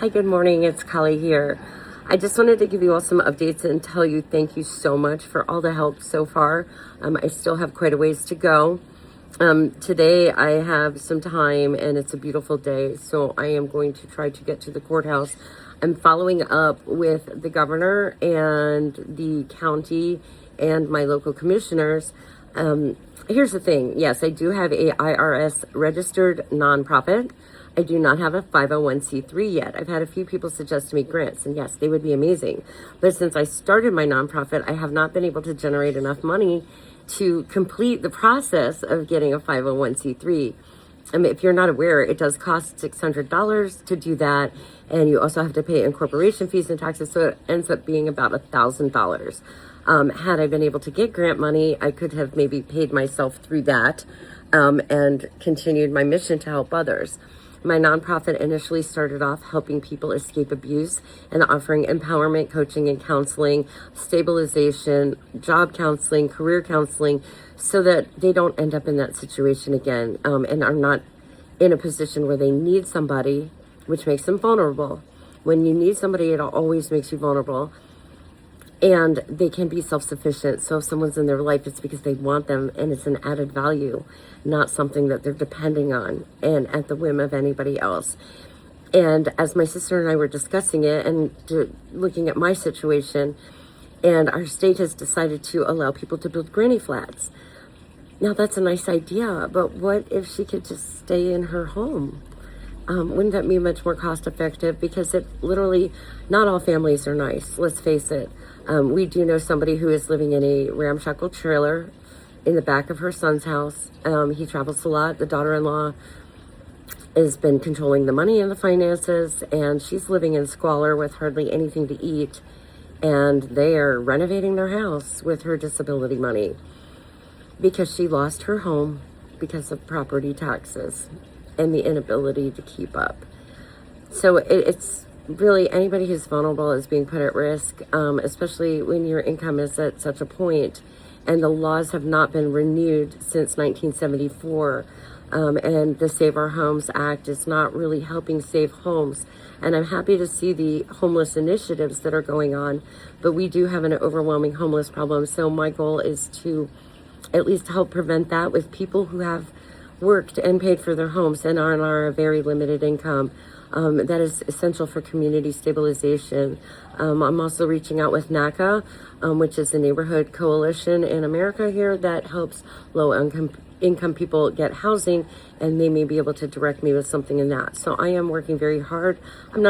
Hi, good morning. It's Kali here. I just wanted to give you all some updates and tell you thank you so much for all the help so far. I still have quite a ways to go. Today I have some time and it's a beautiful day, so I am going to try to get to the courthouse. I'm following up with the governor and the county and my local commissioners. Here's the thing. Yes, I do have a IRS registered nonprofit. I do not have a 501c3 yet. I've had a few people suggest to me grants, and yes, they would be amazing. But since I started my nonprofit, I have not been able to generate enough money to complete the process of getting a 501c3. If you're not aware, it does cost $600 to do that, and you also have to pay incorporation fees and taxes, so it ends up being about $1,000. Had I been able to get grant money, I could have maybe paid myself through that and continued my mission to help others. My nonprofit initially started off helping people escape abuse and offering empowerment, coaching, and counseling, stabilization, job counseling, career counseling, so that they don't end up in that situation again and are not in a position where they need somebody, which makes them vulnerable. When you need somebody, it always makes you vulnerable. And they can be self-sufficient. So if someone's in their life, it's because they want them and it's an added value, not something that they're depending on and at the whim of anybody else. And as my sister and I were discussing it and looking at my situation, and our state has decided to allow people to build granny flats. Now that's a nice idea, but what if she could just stay in her home? Wouldn't that be much more cost effective? Because it literally, not all families are nice, let's face it. We do know somebody who is living in a ramshackle trailer in the back of her son's house. He travels a lot. The daughter-in-law has been controlling the money and the finances, and she's living in squalor with hardly anything to eat. And they are renovating their house with her disability money because she lost her home because of property taxes and the inability to keep up. So it's really anybody who's vulnerable is being put at risk, especially when your income is at such a point and the laws have not been renewed since 1974. And the Save Our Homes Act is not really helping save homes. And I'm happy to see the homeless initiatives that are going on, but we do have an overwhelming homeless problem. So my goal is to at least help prevent that with people who have worked and paid for their homes and are on a very limited income. That is essential for community stabilization. I'm also reaching out with NACA, which is a neighborhood coalition in America here that helps low-income people get housing, and they may be able to direct me with something in that. So I am working very hard. I'm not